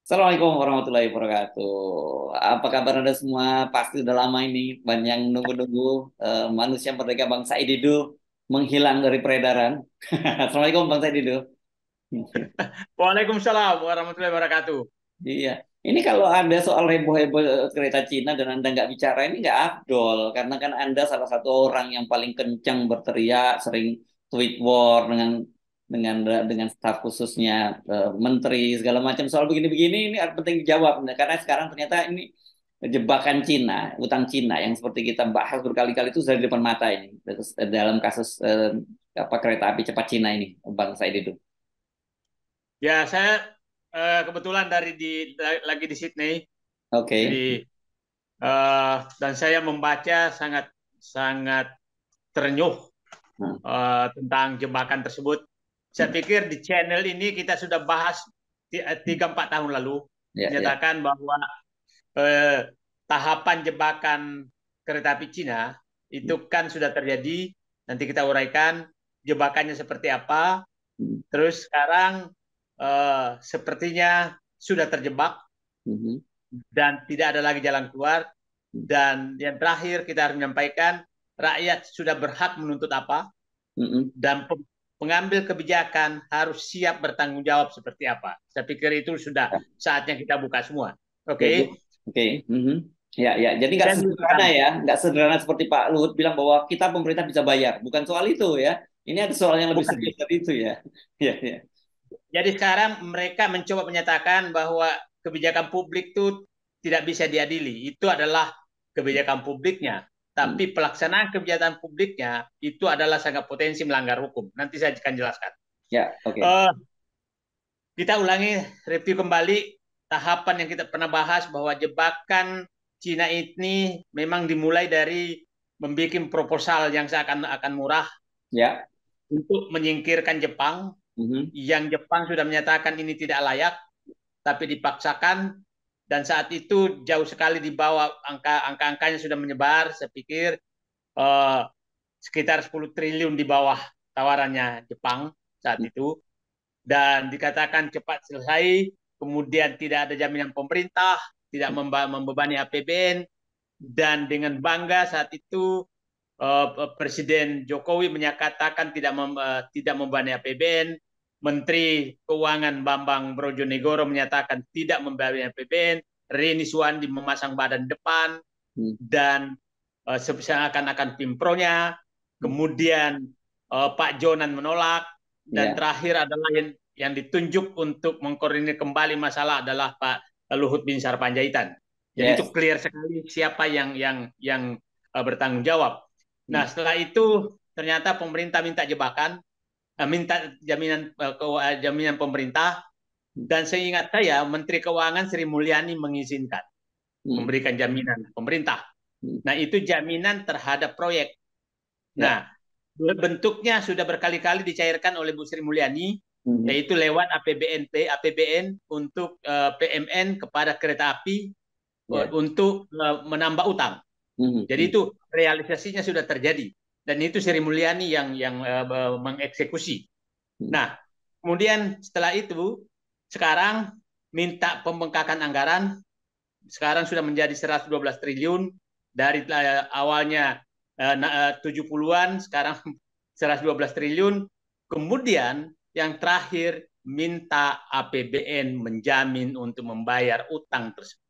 Assalamualaikum warahmatullahi wabarakatuh. Apa kabar Anda semua? Pasti udah lama ini banyak yang nunggu-nunggu manusia merdeka Bangsa Ididu menghilang dari peredaran. Assalamualaikum Bangsa Ididu. Waalaikumsalam warahmatullahi wabarakatuh. Iya. Ini kalau ada soal heboh-heboh kereta Cina dan Anda nggak bicara ini nggak afdol karena kan Anda salah satu orang yang paling kencang berteriak, sering tweet war dengan staf khususnya menteri segala macam soal begini-begini ini penting dijawab. Nah, karena sekarang ternyata ini jebakan Cina, utang Cina yang seperti kita bahas berkali-kali itu sudah di depan mata ini dalam kasus apa kereta api cepat Cina ini, Bang Said itu. Ya, saya kebetulan lagi di Sydney. Oke. Jadi dan saya membaca sangat sangat terenyuh Nah, tentang jebakan tersebut. Saya pikir di channel ini kita sudah bahas 3-4 tahun lalu, ya, ya. menyatakan bahwa eh, tahapan jebakan kereta api Cina itu kan sudah terjadi. Nanti kita uraikan jebakannya seperti apa. Terus sekarang sepertinya sudah terjebak Mhm. dan tidak ada lagi jalan keluar. Dan yang terakhir kita harus menyampaikan rakyat sudah berhak menuntut apa Mhm. dan pengambil kebijakan harus siap bertanggung jawab seperti apa. Saya pikir itu sudah Ya, saatnya kita buka semua. ya, Oke, oke. Mhm. Ya, ya. Jadi nggak dan yang sederhana pertama. ya, nggak sederhana seperti Pak Luhut bilang bahwa kita pemerintah bisa bayar. Bukan soal itu ya. Ini ada soal yang lebih Bukan. serius dari itu ya. Ya, ya. Jadi sekarang mereka mencoba menyatakan bahwa kebijakan publik itu tidak bisa diadili. Itu adalah kebijakan publiknya. Hmm. Tapi pelaksanaan kebijakan publiknya itu adalah sangat potensi melanggar hukum. Nanti saya akan jelaskan. Ya, oke. Uh, kita ulangi, review kembali tahapan yang kita pernah bahas bahwa jebakan Cina ini memang dimulai dari membuat proposal yang seakan-akan murah Ya. untuk menyingkirkan Jepang, Mhm. yang Jepang sudah menyatakan ini tidak layak, tapi dipaksakan dan saat itu jauh sekali di bawah angka-angkanya sudah menyebar. Saya pikir uh, sekitar 10 triliun di bawah tawarannya Jepang saat itu dan dikatakan cepat selesai. Kemudian tidak ada jaminan pemerintah, tidak membebani APBN dan dengan bangga saat itu Presiden Jokowi menyatakan tidak membebani APBN. Menteri Keuangan Bambang Brojonegoro menyatakan tidak membebani APBN. Rini Suwandi memasang badan depan Hmm. dan seakan-akan Pimpronya. Kemudian Pak Jonan menolak dan Ya. terakhir adalah yang ditunjuk untuk mengkoordinir kembali masalah adalah Pak Luhut Bin Sarpanjaitan. Jadi itu Yes. clear sekali siapa yang bertanggung jawab. Hmm. Nah, setelah itu ternyata pemerintah minta jebakan, minta jaminan pemerintah dan seingat saya Menteri Keuangan Sri Mulyani mengizinkan Hmm. memberikan jaminan pemerintah. Hmm. Nah, itu jaminan terhadap proyek. Ya. Nah, bentuknya sudah berkali-kali dicairkan oleh Bu Sri Mulyani, Mhm. yaitu lewat APBN untuk PMN kepada kereta api Ya. untuk menambah utang. Mhm. Jadi Mhm. itu realisasinya sudah terjadi dan itu Sri Mulyani yang mengeksekusi. Hmm. Nah, kemudian setelah itu sekarang minta pembengkakan anggaran sekarang sudah menjadi 112 triliun dari awalnya 70-an sekarang 112 triliun. Kemudian yang terakhir minta APBN menjamin untuk membayar utang tersebut.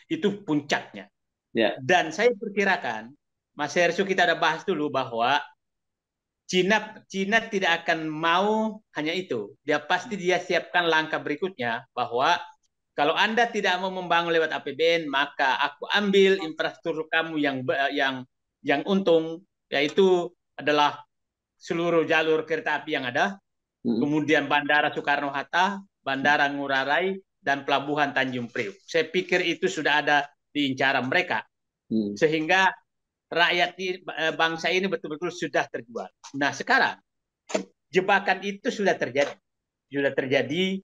Itu puncaknya. Ya. Dan saya perkirakan Mas Hersu kita ada bahas dulu bahwa Cina tidak akan mau hanya itu. Dia siapkan langkah berikutnya bahwa kalau Anda tidak mau membangun lewat APBN, maka aku ambil infrastruktur kamu yang untung, yaitu adalah seluruh jalur kereta api yang ada, Mhm. kemudian Bandara Soekarno-Hatta, Bandara Ngurah Rai, dan Pelabuhan Tanjung Priok. Saya pikir itu sudah ada di incaran mereka, Hmm. sehingga rakyat bangsa ini betul-betul sudah terjual. Nah sekarang jebakan itu sudah terjadi,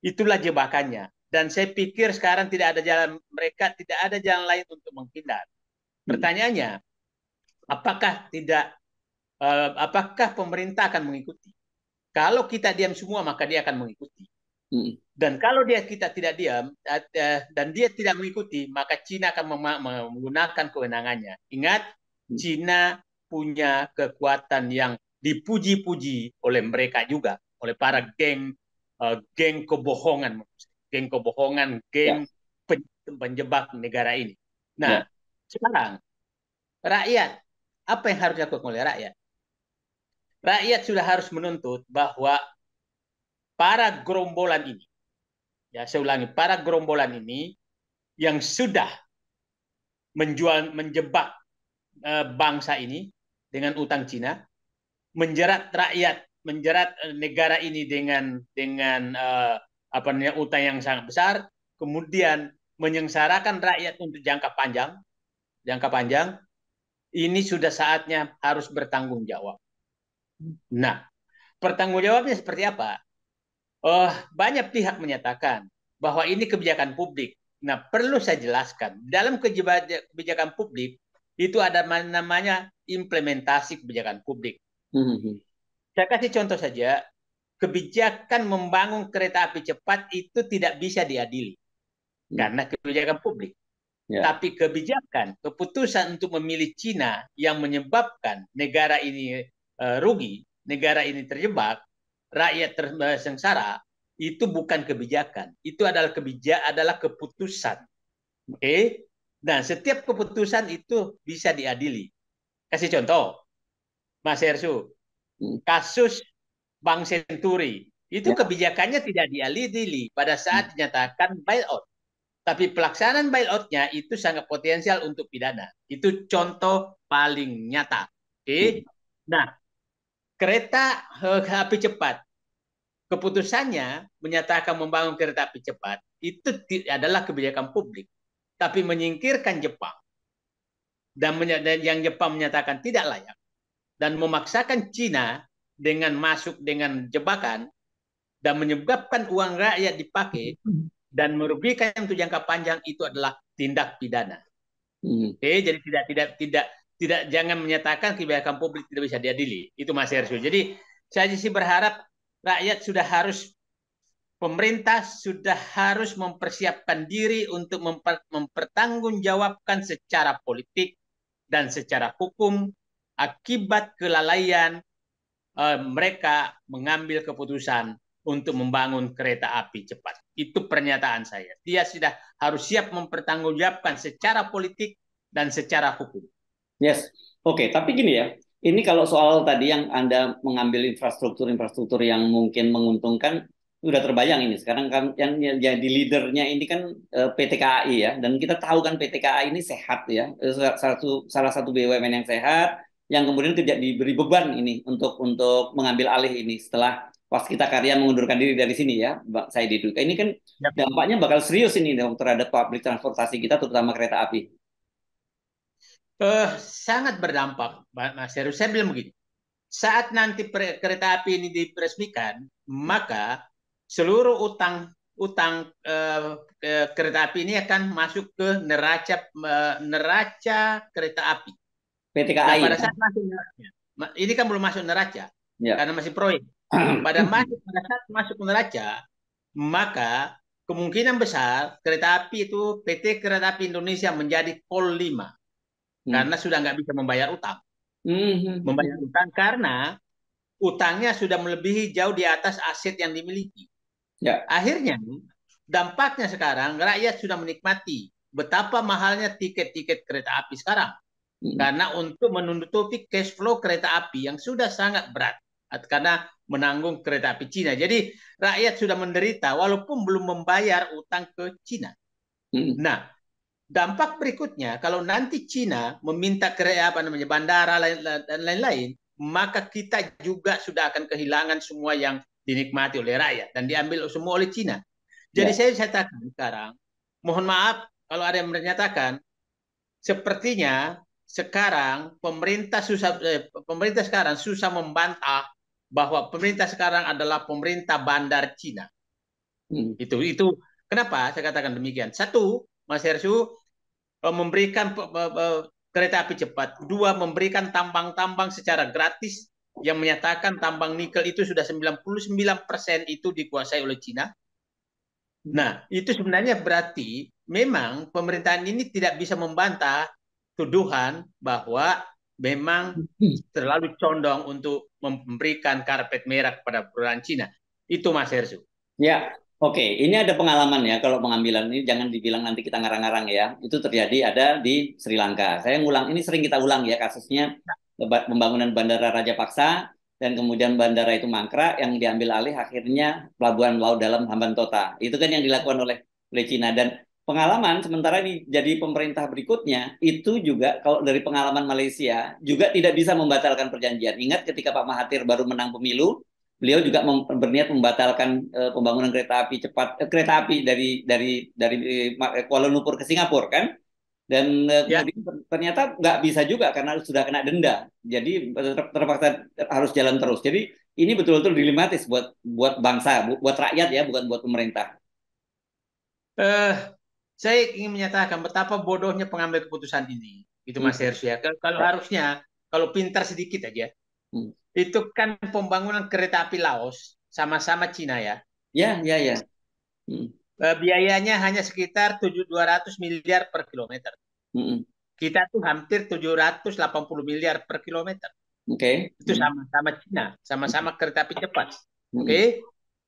itulah jebakannya. Dan saya pikir sekarang tidak ada jalan mereka tidak ada jalan lain untuk menghindar. Hmm. Pertanyaannya, apakah pemerintah akan mengikuti? Kalau kita diam semua maka dia akan mengikuti. Hmm. Dan kalau kita tidak diam dan dia tidak mengikuti, maka Cina akan menggunakan kewenangannya. Ingat, Hmm. Cina punya kekuatan yang dipuji-puji oleh mereka juga, oleh para geng kebohongan, Ya, geng penjebak negara ini. ya. Nah, sekarang rakyat, apa yang harus dilakukan oleh rakyat? Rakyat sudah harus menuntut bahwa para gerombolan ini, ya saya ulangi, para gerombolan ini yang sudah menjebak bangsa ini dengan utang Cina, menjerat rakyat, menjerat negara ini dengan apa namanya utang yang sangat besar, kemudian menyengsarakan rakyat untuk jangka panjang, ini sudah saatnya harus bertanggung jawab. Nah, pertanggungjawabnya seperti apa? Banyak pihak menyatakan bahwa ini kebijakan publik. Nah, perlu saya jelaskan, dalam kebijakan publik itu ada namanya implementasi kebijakan publik. Hmm. Saya kasih contoh saja, kebijakan membangun kereta api cepat itu tidak bisa diadili Hmm. karena kebijakan publik. Ya. Tapi keputusan untuk memilih Cina yang menyebabkan negara ini rugi, negara ini terjebak, rakyat tersengsara, itu bukan kebijakan. Itu adalah keputusan. Oke? Okay? Dan setiap keputusan itu bisa diadili. Kasih contoh, Mas Hersu, Hmm. kasus Bank Senturi, itu Ya. kebijakannya tidak diadili pada Hmm. saat dinyatakan bailout. Tapi pelaksanaan bailout-nya itu sangat potensial untuk pidana. Itu contoh paling nyata. Oke. Okay? Hmm. Nah, kereta api cepat, keputusannya menyatakan membangun kereta api cepat, itu adalah kebijakan publik. Tapi menyingkirkan Jepang, dan yang Jepang menyatakan tidak layak, dan memaksakan Cina dengan masuk dengan jebakan, dan menyebabkan uang rakyat dipakai, dan merugikan untuk jangka panjang, itu adalah tindak pidana. Hmm. Oke, jadi tidak jangan menyatakan kebijakan publik tidak bisa diadili. Itu Mas Hersu. Jadi saya sih berharap rakyat sudah harus pemerintah sudah harus mempersiapkan diri untuk mempertanggungjawabkan secara politik dan secara hukum akibat kelalaian mereka mengambil keputusan untuk membangun kereta api cepat. Itu pernyataan saya. Dia sudah harus siap mempertanggungjawabkan secara politik dan secara hukum. Yes. Oke, tapi gini ya. Ini kalau soal tadi yang Anda mengambil infrastruktur yang mungkin menguntungkan, udah terbayang ini. Sekarang kan yang jadi leadernya ini kan PT KAI ya. Dan kita tahu kan PT KAI ini sehat ya. Salah satu BUMN yang sehat, yang kemudian tidak diberi beban ini untuk mengambil alih ini setelah Waskita Karya mengundurkan diri dari sini ya, Mbak Saidi Duka. Ini kan Yep. dampaknya bakal serius ini dong terhadap public transportasi kita, terutama kereta api. Sangat berdampak, Mas Heru. Saya bilang begini, saat nanti kereta api ini diresmikan, maka seluruh utang kereta api ini akan masuk ke neraca kereta api. PT Nah, KAI pada ya. saat masuk neraca, ini kan belum masuk neraca Ya. karena masih proyek. Pada saat masuk neraca, maka kemungkinan besar kereta api itu PT Kereta Api Indonesia menjadi Pol 5 Hmm. karena sudah nggak bisa membayar utang. Membayar Hmm. utang karena utangnya sudah melebihi jauh di atas aset yang dimiliki. Ya. Akhirnya, dampaknya sekarang rakyat sudah menikmati betapa mahalnya tiket-tiket kereta api sekarang. Hmm. Karena untuk menutupi cash flow kereta api yang sudah sangat berat karena menanggung kereta api Cina. Jadi rakyat sudah menderita walaupun belum membayar utang ke Cina. Hmm. Nah, dampak berikutnya kalau nanti Cina meminta bandara dan lain-lain, maka kita juga sudah akan kehilangan semua yang dinikmati oleh rakyat dan diambil semua oleh Cina. Jadi Ya. saya katakan sekarang, mohon maaf kalau ada yang menyatakan sepertinya sekarang pemerintah sekarang susah membantah bahwa pemerintah sekarang adalah pemerintah bandar Cina. Hmm. Itu kenapa saya katakan demikian? Satu, Mas Hersu, memberikan kereta api cepat. Dua, memberikan tambang-tambang secara gratis yang menyatakan tambang nikel itu sudah 99% itu dikuasai oleh Cina. Nah, itu sebenarnya berarti memang pemerintahan ini tidak bisa membantah tuduhan bahwa memang terlalu condong untuk memberikan karpet merah kepada perusahaan Cina. Itu Mas Hersu. Ya, oke. Ini ada pengalaman ya kalau pengambilan ini jangan dibilang nanti kita ngarang-ngarang ya. Itu terjadi ada di Sri Lanka. Saya ngulang, ini sering kita ulang ya kasusnya pembangunan Bandara Rajapaksa dan kemudian bandara itu mangkrak yang diambil alih akhirnya Pelabuhan Laut Dalam Hambantota. Itu kan yang dilakukan oleh Cina dan pengalaman sementara ini jadi pemerintah berikutnya itu juga kalau dari pengalaman Malaysia juga tidak bisa membatalkan perjanjian. Ingat ketika Pak Mahathir baru menang pemilu, beliau juga berniat membatalkan pembangunan kereta api cepat kereta api dari Kuala Lumpur ke Singapura kan dan Ya, kemudian ternyata nggak bisa juga karena sudah kena denda jadi terpaksa harus jalan terus jadi ini betul-betul dilematis buat buat bangsa buat rakyat ya bukan buat pemerintah. eh, saya ingin menyatakan betapa bodohnya pengambil keputusan ini. Itu Mas Hmm. Hersu ya. Kalau harusnya, kalau pintar sedikit aja, Hmm. itu kan pembangunan kereta api Laos sama-sama Cina ya. Ya ya ya. Hmm. Biayanya hanya sekitar 200 miliar per kilometer. Hmm. Kita tuh hampir 780 miliar per kilometer. Oke. Okay. Itu Hmm. sama-sama Cina, sama-sama kereta api cepat. Oke. Hmm.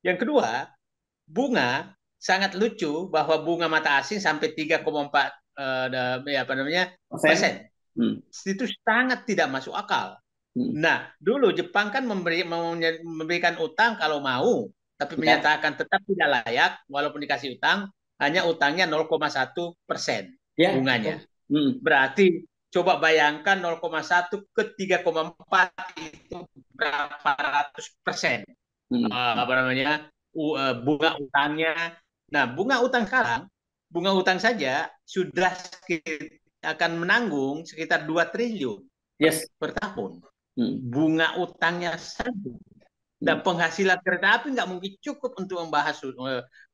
Yang kedua, bunga sangat lucu bahwa bunga mata asing sampai 3,4 apa namanya Persen. persen. Hmm. Itu sangat tidak masuk akal. Hmm. Nah, dulu Jepang kan memberikan utang kalau mau, tapi Ya. menyatakan tetap tidak layak, walaupun dikasih utang, hanya utangnya 0,1% Ya. bunganya. Hmm. Berarti coba bayangkan 0,1 ke 3,4 itu berapa ratus persen Hmm. apa namanya bunga utangnya. Nah, bunga utang saja sudah akan menanggung sekitar 2 triliun Yes. per tahun. Hmm. Bunga utangnya saja. Hmm. Dan penghasilan kereta api nggak mungkin cukup untuk membahas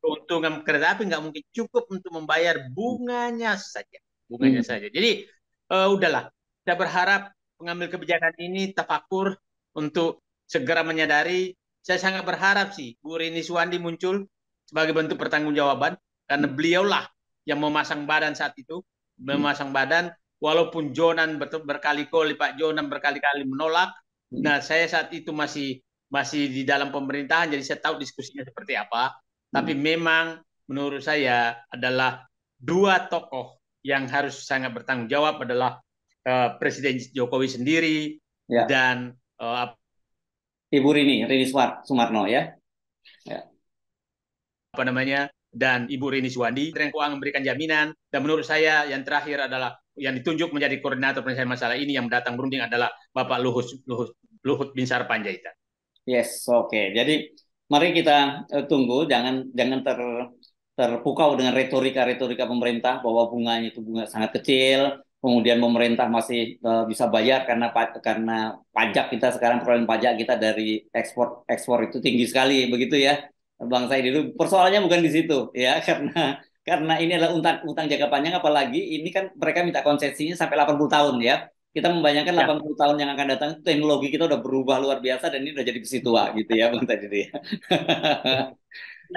keuntungan kereta api nggak mungkin cukup untuk membayar bunganya saja, bunganya Hmm. saja. Jadi udahlah, kita berharap pengambil kebijakan ini tafakur untuk segera menyadari. Saya sangat berharap sih Bu Rini Suwandi muncul sebagai bentuk pertanggungjawaban karena Hmm. beliaulah yang memasang badan saat itu, Hmm. memasang badan walaupun Jonan berkali-kali Pak Jonan berkali-kali menolak. Hmm. Nah, saya saat itu masih di dalam pemerintahan, jadi saya tahu diskusinya seperti apa. Tapi Hmm. memang menurut saya adalah dua tokoh yang harus sangat bertanggung jawab adalah Presiden Jokowi sendiri Ya. dan Ibu Rini Sumarno ya. Ya. apa namanya dan Ibu Rini Suwandi. Kementerian Keuangan memberikan jaminan dan menurut saya yang terakhir adalah yang ditunjuk menjadi koordinator penyelesaian masalah ini yang datang berunding adalah Bapak Luhut Binsar Panjaitan. Yes, oke. Jadi mari kita tunggu, jangan jangan terpukau dengan retorika-retorika pemerintah bahwa bunganya itu bunga sangat kecil, kemudian pemerintah masih bisa bayar karena pajak kita sekarang perolehan pajak kita dari ekspor ekspor itu tinggi sekali, begitu ya, Bang Said itu. Persoalannya bukan di situ, ya, karena ini adalah utang utang jangka panjang, apalagi ini kan mereka minta konsesinya sampai 80 tahun ya. Kita membayangkan Ya, 80 tahun yang akan datang teknologi kita udah berubah luar biasa dan ini udah jadi besi tua gitu ya Bang tadi ya.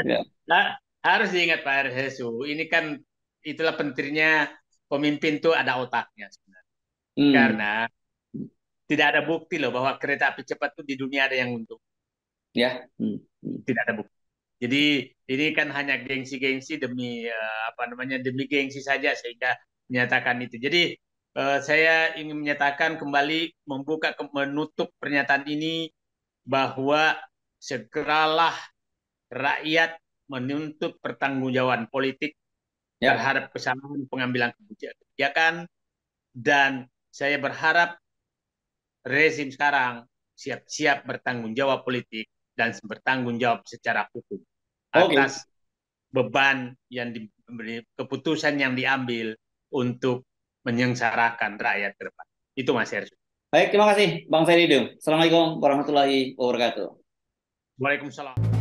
Ya. nah, harus diingat Pak Hesu, ini kan itulah pentingnya pemimpin tuh ada otaknya sebenarnya. Hmm. Karena tidak ada bukti loh bahwa kereta api cepat itu di dunia ada yang untung. Ya. Hmm. Hmm. Tidak ada bukti. Jadi ini kan hanya gengsi-gengsi demi apa namanya demi gengsi saja sehingga menyatakan itu. Jadi saya ingin menyatakan kembali menutup pernyataan ini bahwa segeralah rakyat menuntut pertanggungjawaban politik Ya. terhadap kesalahan pengambilan kebijakan dan saya berharap rezim sekarang siap-siap bertanggung jawab politik dan bertanggung jawab secara hukum Oke. atas beban yang keputusan yang diambil untuk menyengsarakan rakyat ke depan. Itu Mas Hersu. Baik, terima kasih Bang Ferido. Assalamualaikum warahmatullahi wabarakatuh. Waalaikumsalam.